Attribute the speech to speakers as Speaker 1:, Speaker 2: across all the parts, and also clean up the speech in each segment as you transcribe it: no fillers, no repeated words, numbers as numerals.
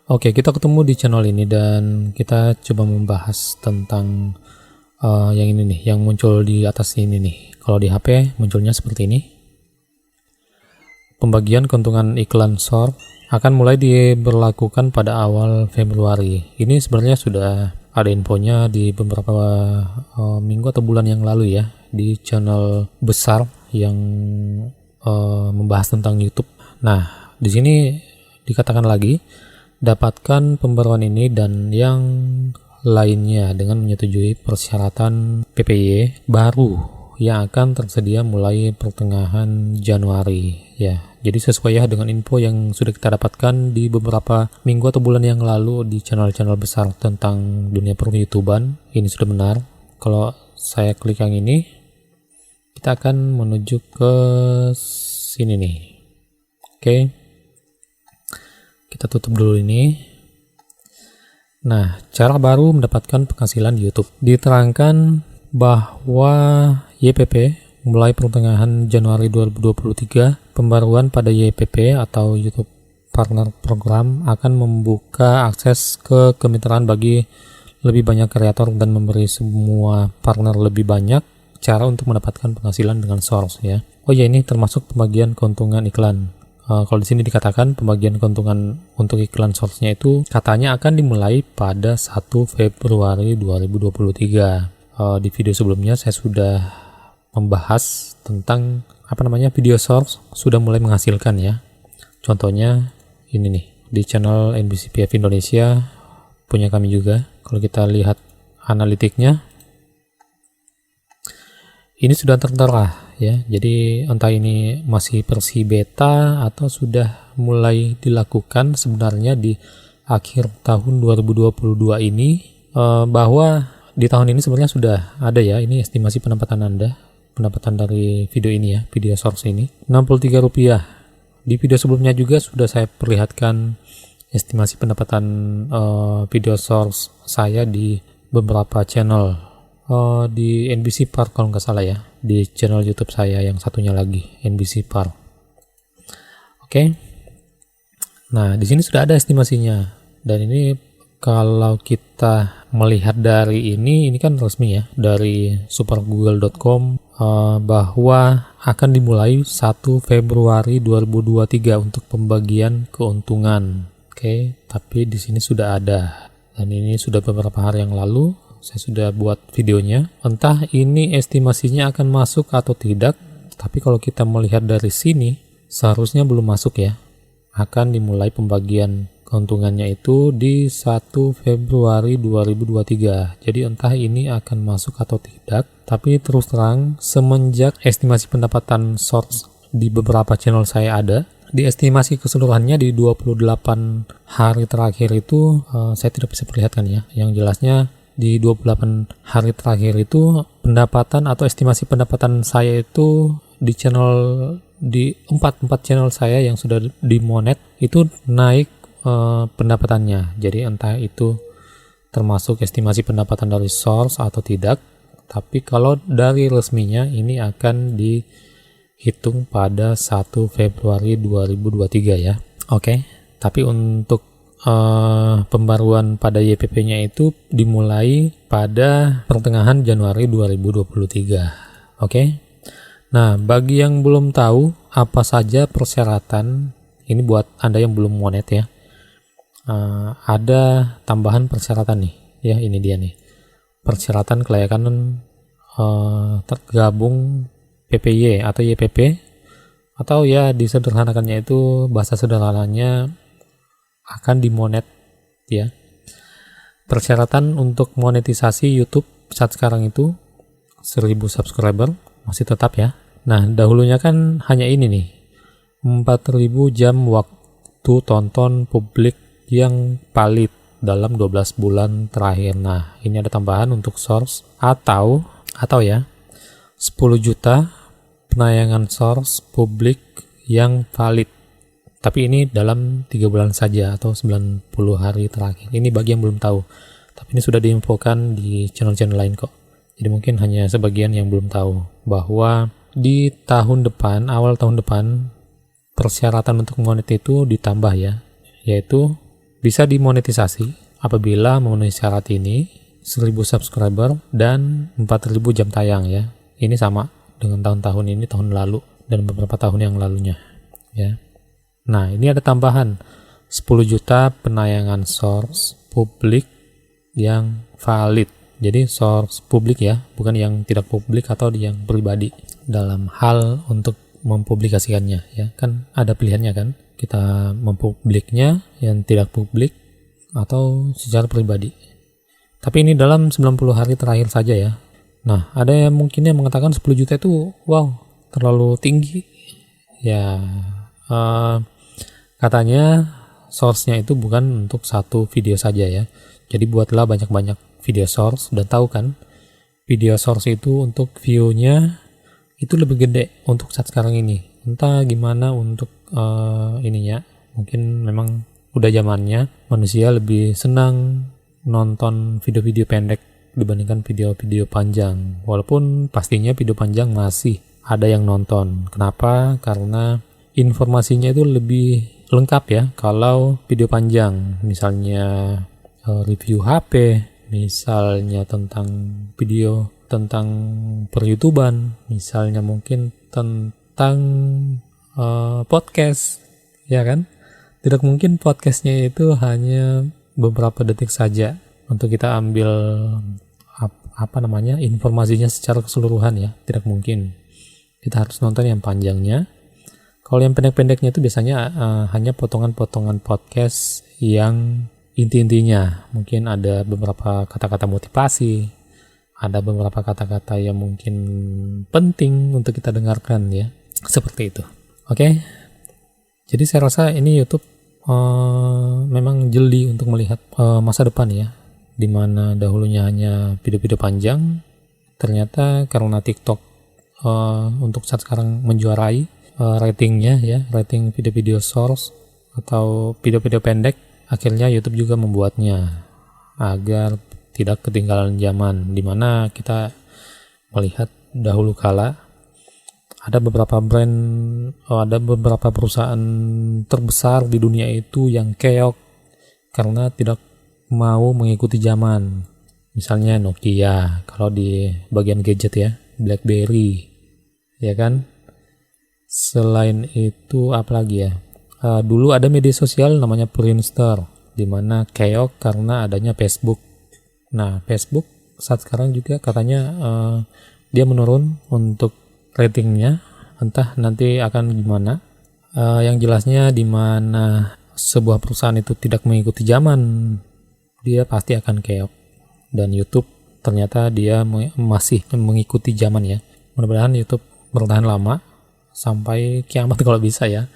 Speaker 1: Oke, kita ketemu di channel ini dan kita coba membahas tentang yang ini nih, yang muncul di atas ini nih. Kalau di HP munculnya seperti ini. Pembagian keuntungan iklan short akan mulai diberlakukan pada awal Februari. Ini sebenarnya sudah ada infonya di beberapa minggu atau bulan yang lalu ya, di channel besar yang membahas tentang YouTube. Nah, di sini dikatakan lagi, dapatkan pembaruan ini dan yang lainnya dengan menyetujui persyaratan PPY baru yang akan tersedia mulai pertengahan Januari ya. Jadi sesuai ya dengan info yang sudah kita dapatkan di beberapa minggu atau bulan yang lalu di channel-channel besar tentang dunia per-YouTuban. Ini sudah benar. Kalau saya klik yang ini, kita akan menuju ke sini nih. Oke. Kita tutup dulu ini. Nah, cara baru mendapatkan penghasilan di YouTube. Diterangkan bahwa YPP mulai pertengahan Januari 2023, pembaruan pada YPP atau YouTube Partner Program akan membuka akses ke kemitraan bagi lebih banyak kreator dan memberi semua partner lebih banyak cara untuk mendapatkan penghasilan dengan source ya. Oh ya, ini termasuk pembagian keuntungan iklan. Kalau di sini dikatakan pembagian keuntungan untuk iklan source-nya itu katanya akan dimulai pada 1 Februari 2023. Di video sebelumnya saya sudah membahas tentang video source sudah mulai menghasilkan ya. Contohnya ini nih di channel NBCPF Indonesia punya kami juga. Kalau kita lihat analitiknya, ini sudah tertera ya. Jadi entah ini masih versi beta atau sudah mulai dilakukan sebenarnya di akhir tahun 2022 ini, bahwa di tahun ini sebenarnya sudah ada ya. Ini estimasi pendapatan Anda, pendapatan dari video ini ya, video source ini Rp63. Di video sebelumnya juga sudah saya perlihatkan estimasi pendapatan video source saya di beberapa channel, di NBC Park kalau nggak salah ya, di channel YouTube saya yang satunya lagi NBC Park. Oke. Nah, di sini sudah ada estimasinya dan ini kalau kita melihat dari ini kan resmi ya dari supergoogle.com, bahwa akan dimulai 1 Februari 2023 untuk pembagian keuntungan. Oke, tapi di sini sudah ada dan ini sudah beberapa hari yang lalu saya sudah buat videonya. Entah ini estimasinya akan masuk atau tidak, tapi kalau kita melihat dari sini seharusnya belum masuk ya. Akan dimulai pembagian keuntungannya itu di 1 Februari 2023. Jadi entah ini akan masuk atau tidak, tapi terus terang semenjak estimasi pendapatan source di beberapa channel saya ada, di estimasi keseluruhannya di 28 hari terakhir itu saya tidak bisa perlihatkan ya. Yang jelasnya di 28 hari terakhir itu pendapatan atau estimasi pendapatan saya itu di channel, di 4 channel saya yang sudah dimonet itu naik pendapatannya. Jadi entah itu termasuk estimasi pendapatan dari source atau tidak, tapi kalau dari resminya ini akan dihitung pada 1 Februari 2023 ya. Oke. Tapi untuk pembaruan pada YPP-nya itu dimulai pada pertengahan Januari 2023. Oke. Nah, bagi yang belum tahu apa saja persyaratan, ini buat Anda yang belum monet ya. Ada tambahan persyaratan nih ya, ini dia nih. Persyaratan kelayakan tergabung PPY atau YPP, atau ya disederhanakannya itu bahasa sederhananya akan dimonet ya. Persyaratan untuk monetisasi YouTube saat sekarang itu 1000 subscriber masih tetap ya. Nah, dahulunya kan hanya ini nih, 4000 jam waktu tonton publik yang valid dalam 12 bulan terakhir. Nah, ini ada tambahan untuk source atau ya 10 juta penayangan source publik yang valid. Tapi ini dalam 3 bulan saja atau 90 hari terakhir. Ini bagi yang belum tahu. Tapi ini sudah diinfokan di channel-channel lain kok. Jadi mungkin hanya sebagian yang belum tahu bahwa di tahun depan, awal tahun depan, persyaratan untuk monet itu ditambah ya, yaitu Bisa dimonetisasi apabila memenuhi syarat ini, 1000 subscriber dan 4000 jam tayang ya. Ini sama dengan tahun-tahun ini, tahun lalu dan beberapa tahun yang lalunya ya. Nah, ini ada tambahan 10 juta penayangan source publik yang valid. Jadi source publik ya, bukan yang tidak publik atau yang pribadi dalam hal untuk mempublikasikannya ya. Kan ada pilihannya kan, kita mempubliknya yang tidak publik atau secara pribadi. Tapi ini dalam 90 hari terakhir saja ya. Nah, ada yang mungkin yang mengatakan 10 juta itu wow, terlalu tinggi. Ya, katanya source-nya itu bukan untuk satu video saja ya. Jadi buatlah banyak-banyak video source, dan tahu kan video source itu untuk view-nya itu lebih gede untuk saat sekarang ini. Entah gimana untuk ininya, mungkin memang udah zamannya manusia lebih senang nonton video-video pendek dibandingkan video-video panjang. Walaupun pastinya video panjang masih ada yang nonton. Kenapa? Karena informasinya itu lebih lengkap ya kalau video panjang. Misalnya review HP, misalnya tentang video tentang per-YouTuban, misalnya mungkin tentang podcast, ya kan? Tidak mungkin podcastnya itu hanya beberapa detik saja untuk kita ambil informasinya secara keseluruhan ya, tidak mungkin. Kita harus nonton yang panjangnya. Kalau yang pendek-pendeknya itu biasanya hanya potongan-potongan podcast yang inti-intinya. Mungkin ada beberapa kata-kata motivasi, ada beberapa kata-kata yang mungkin penting untuk kita dengarkan ya, seperti itu. Oke. Jadi saya rasa ini YouTube memang jeli untuk melihat masa depan ya, dimana dahulunya hanya video-video panjang, ternyata karena TikTok untuk saat sekarang menjuarai ratingnya ya, rating video-video source atau video-video pendek, akhirnya YouTube juga membuatnya agar tidak ketinggalan zaman, dimana kita melihat dahulu kala ada beberapa perusahaan terbesar di dunia itu yang keok karena tidak mau mengikuti zaman. Misalnya Nokia, kalau di bagian gadget ya, BlackBerry, ya kan. Selain itu apa lagi ya? Dulu ada media sosial namanya Friendster, di mana keok karena adanya Facebook. Nah, Facebook saat sekarang juga katanya dia menurun untuk ratingnya, entah nanti akan gimana. Yang jelasnya di mana sebuah perusahaan itu tidak mengikuti zaman, dia pasti akan keok. Dan YouTube ternyata dia masih mengikuti zaman ya. Mudah-mudahan YouTube bertahan lama sampai kiamat kalau bisa ya.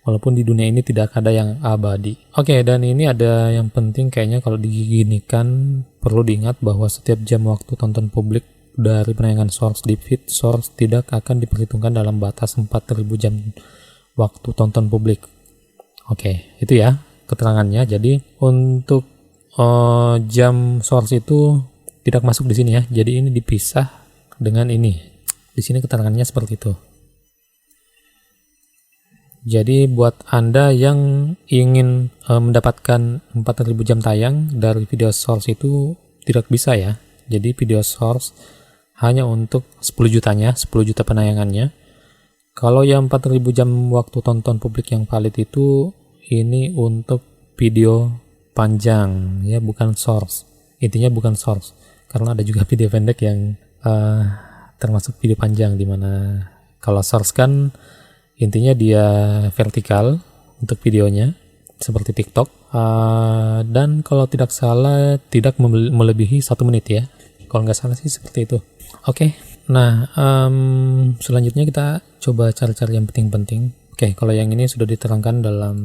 Speaker 1: Walaupun di dunia ini tidak ada yang abadi. Oke, dan ini ada yang penting kayaknya kalau diginikan, perlu diingat bahwa setiap jam waktu tonton publik dari penayangan source di feed source tidak akan diperhitungkan dalam batas 4000 jam waktu tonton publik. Oke, itu ya keterangannya. Jadi untuk jam source itu tidak masuk di sini ya. Jadi ini dipisah dengan ini. Di sini keterangannya seperti itu. Jadi buat Anda yang ingin mendapatkan 4000 jam tayang dari video source itu tidak bisa ya. Jadi video source hanya untuk 10 jutanya, 10 juta penayangannya. Kalau yang 4000 jam waktu tonton publik yang valid itu, ini untuk video panjang ya, bukan source. Intinya bukan source, karena ada juga video pendek yang termasuk video panjang, dimana kalau source kan intinya dia vertikal untuk videonya seperti TikTok, dan kalau tidak salah tidak melebihi 1 menit ya, kalau nggak salah sih seperti itu. Oke. Nah, selanjutnya kita coba cari-cari yang penting-penting. Oke, kalau yang ini sudah diterangkan dalam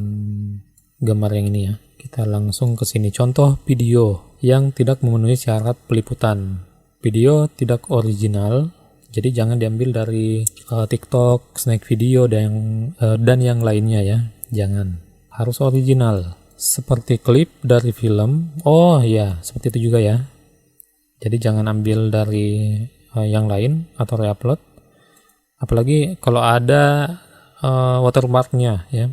Speaker 1: gambar yang ini ya. Kita langsung ke sini. Contoh video yang tidak memenuhi syarat peliputan. Video tidak original, jadi jangan diambil dari TikTok, Snack Video dan yang lainnya ya. Jangan. Harus original. Seperti klip dari film. Oh ya, seperti itu juga ya. Jadi jangan ambil dari yang lain atau reupload. Apalagi kalau ada watermarknya ya.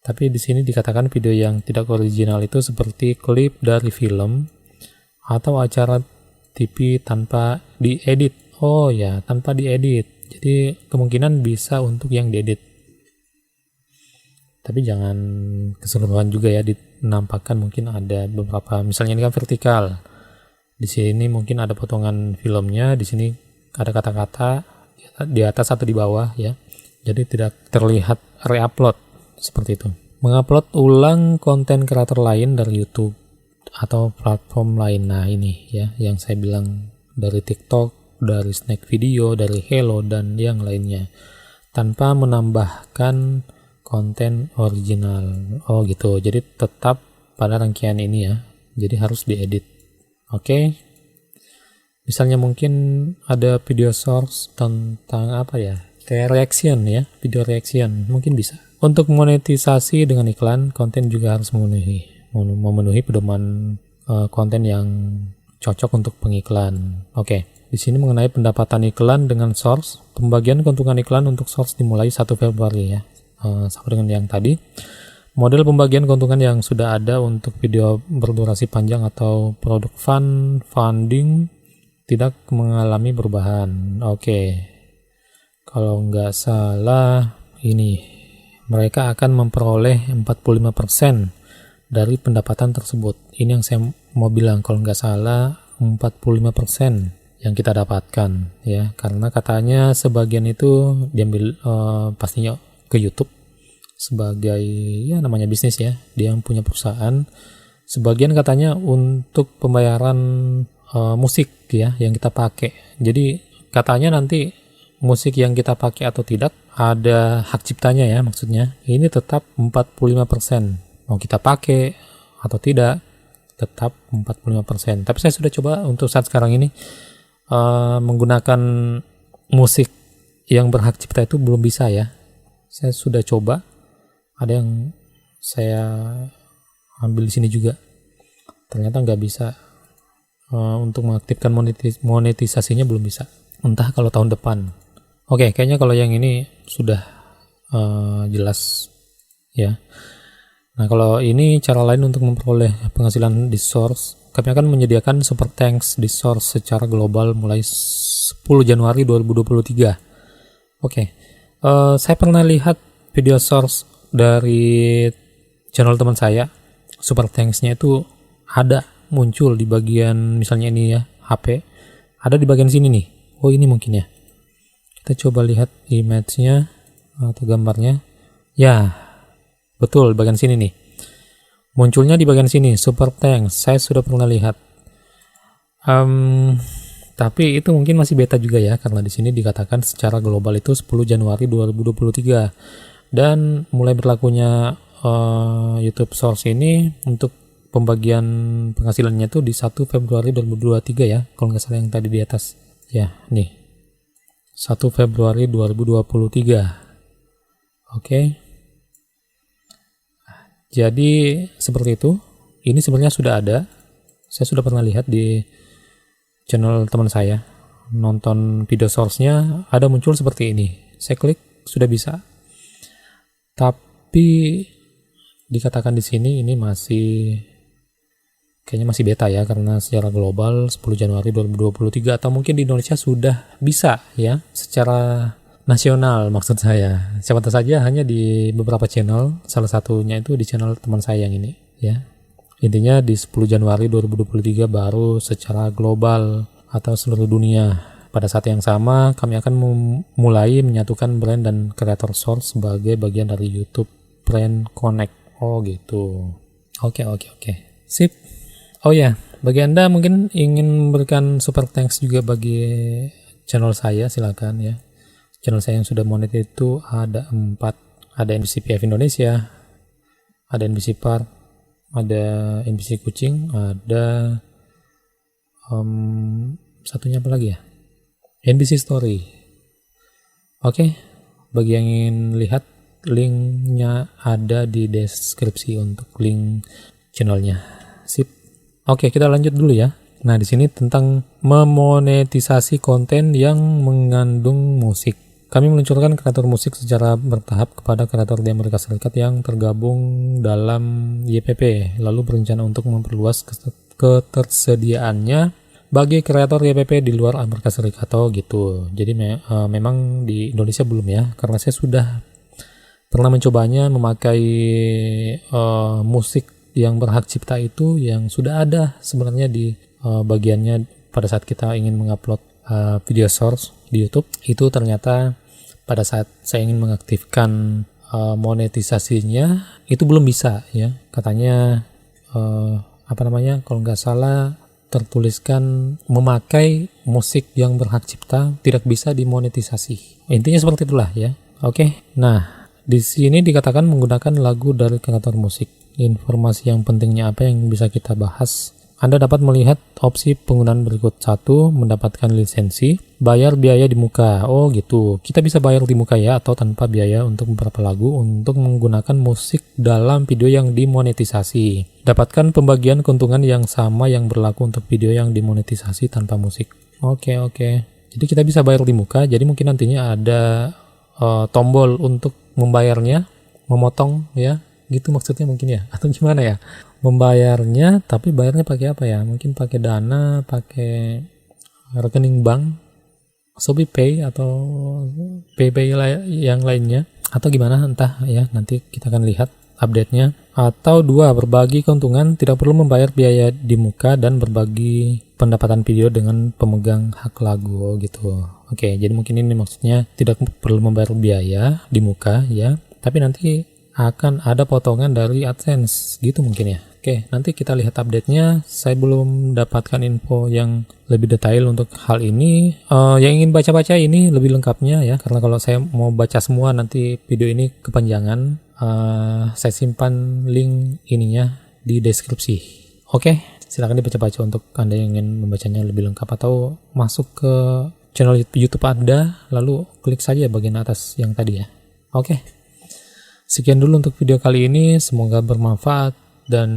Speaker 1: Tapi di sini dikatakan video yang tidak original itu seperti klip dari film atau acara TV tanpa diedit. Oh ya, tanpa diedit. Jadi kemungkinan bisa untuk yang diedit. Tapi jangan keseluruhan juga ya, dinampakkan mungkin ada beberapa, misalnya ini kan vertikal. Di sini mungkin ada potongan filmnya, di sini ada kata-kata di atas atau di bawah ya. Jadi tidak terlihat reupload seperti itu. Mengupload ulang konten kreator lain dari YouTube atau platform lain. Nah ini ya yang saya bilang, dari TikTok, dari Snack Video, dari Hello dan yang lainnya, tanpa menambahkan konten original. Oh gitu. Jadi tetap pada rangkaian ini ya. Jadi harus diedit. Oke. Misalnya mungkin ada video source tentang apa ya? Kayak reaction ya, video reaction mungkin bisa. Untuk monetisasi dengan iklan, konten juga harus memenuhi pedoman konten yang cocok untuk pengiklan. Oke, di sini mengenai pendapatan iklan dengan source, pembagian keuntungan iklan untuk source dimulai 1 Februari ya. Sama dengan yang tadi. Model pembagian keuntungan yang sudah ada untuk video berdurasi panjang atau produk funding tidak mengalami perubahan. Oke. Kalau nggak salah ini mereka akan memperoleh 45% dari pendapatan tersebut. Ini yang saya mau bilang, kalau nggak salah 45% yang kita dapatkan ya, karena katanya sebagian itu diambil pastinya ke YouTube sebagai ya namanya bisnis ya, dia punya perusahaan. Sebagian katanya untuk pembayaran musik ya yang kita pakai. Jadi katanya nanti musik yang kita pakai atau tidak ada hak ciptanya ya, maksudnya ini tetap 45%, mau kita pakai atau tidak tetap 45%. Tapi saya sudah coba untuk saat sekarang ini menggunakan musik yang berhak cipta itu belum bisa ya. Saya sudah coba, ada yang saya ambil di sini juga, ternyata nggak bisa. Untuk mengaktifkan monetisasinya belum bisa, entah kalau tahun depan. Oke, kayaknya kalau yang ini sudah jelas ya. Nah, kalau ini cara lain untuk memperoleh penghasilan di source, kami akan menyediakan super thanks di source secara global mulai 10 Januari 2023. Oke, saya pernah lihat video source dari channel teman saya, super thanks-nya itu ada muncul di bagian, misalnya ini ya, HP, ada di bagian sini nih. Oh, ini mungkin ya. Kita coba lihat image-nya atau gambarnya. Ya, betul, bagian sini nih. Munculnya di bagian sini, super thanks. Saya sudah pernah lihat. Tapi itu mungkin masih beta juga ya, karena di sini dikatakan secara global itu 10 Januari 2023. Dan mulai berlakunya YouTube Source ini untuk pembagian penghasilannya itu di 1 Februari 2023 ya, kalau nggak salah yang tadi di atas. Ya, nih. 1 Februari 2023. Oke. Jadi seperti itu. Ini sebenarnya sudah ada. Saya sudah pernah lihat di channel teman saya. Nonton video source-nya ada muncul seperti ini. Saya klik, sudah bisa. Tapi dikatakan di sini ini kayaknya masih beta ya, karena secara global 10 Januari 2023, atau mungkin di Indonesia sudah bisa ya, secara nasional maksud saya. Siapa tahu saja hanya di beberapa channel, salah satunya itu di channel teman saya yang ini ya. Intinya di 10 Januari 2023 baru secara global atau seluruh dunia. Pada saat yang sama kami akan mulai menyatukan brand dan creator source sebagai bagian dari YouTube Brand Connect. Oh gitu. Oke. Sip. Oh ya, bagi Anda mungkin ingin memberikan super thanks juga bagi channel saya, silakan ya. Channel saya yang sudah monet itu ada 4. Ada NBC PF Indonesia, ada NBC Park, ada NBC Kucing, ada satunya apa lagi ya? NBC Story. Oke, bagi yang ingin lihat, linknya ada di deskripsi untuk link channelnya. Sip. Oke, kita lanjut dulu ya. Nah, di sini tentang memonetisasi konten yang mengandung musik. kami meluncurkan kreator musik secara bertahap kepada kreator di Amerika Serikat yang tergabung dalam YPP, lalu berencana untuk memperluas ketersediaannya bagi kreator YPP di luar Amerika Serikat gitu. Jadi memang di Indonesia belum ya, karena saya sudah pernah mencobanya memakai musik yang berhak cipta itu yang sudah ada sebenarnya di bagiannya pada saat kita ingin mengupload video source di YouTube. Itu ternyata pada saat saya ingin mengaktifkan monetisasinya itu belum bisa ya, katanya kalau nggak salah tertuliskan memakai musik yang berhak cipta tidak bisa dimonetisasi. Intinya seperti itulah ya. Oke. Nah, di sini dikatakan menggunakan lagu dari kreator musik. Informasi yang pentingnya apa yang bisa kita bahas? Anda dapat melihat opsi penggunaan berikut. 1. Mendapatkan lisensi, bayar biaya di muka. Oh gitu, kita bisa bayar di muka ya, atau tanpa biaya untuk beberapa lagu untuk menggunakan musik dalam video yang dimonetisasi. Dapatkan pembagian keuntungan yang sama yang berlaku untuk video yang dimonetisasi tanpa musik. Oke. Jadi kita bisa bayar di muka, jadi mungkin nantinya ada tombol untuk membayarnya, memotong ya, gitu maksudnya mungkin ya, atau gimana ya? Membayarnya, tapi bayarnya pakai apa ya? Mungkin pakai Dana, pakai rekening bank, ShopeePay atau PayPay yang lainnya, atau gimana entah ya, nanti kita akan lihat update-nya. Atau 2, berbagi keuntungan, tidak perlu membayar biaya di muka dan berbagi pendapatan video dengan pemegang hak lagu gitu. Oke, jadi mungkin ini maksudnya tidak perlu membayar biaya di muka ya, tapi nanti akan ada potongan dari AdSense gitu mungkin ya. Oke, nanti kita lihat update-nya. Saya belum dapatkan info yang lebih detail untuk hal ini. Yang ingin baca-baca ini lebih lengkapnya ya, karena kalau saya mau baca semua nanti video ini kepanjangan. Saya simpan link ininya di deskripsi. Oke, silakan dibaca-baca untuk Anda yang ingin membacanya lebih lengkap, atau masuk ke channel YouTube Anda, lalu klik saja bagian atas yang tadi ya. Oke. Sekian dulu untuk video kali ini, semoga bermanfaat dan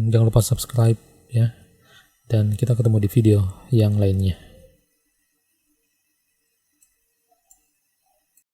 Speaker 1: jangan lupa subscribe ya. Dan kita ketemu di video yang lainnya.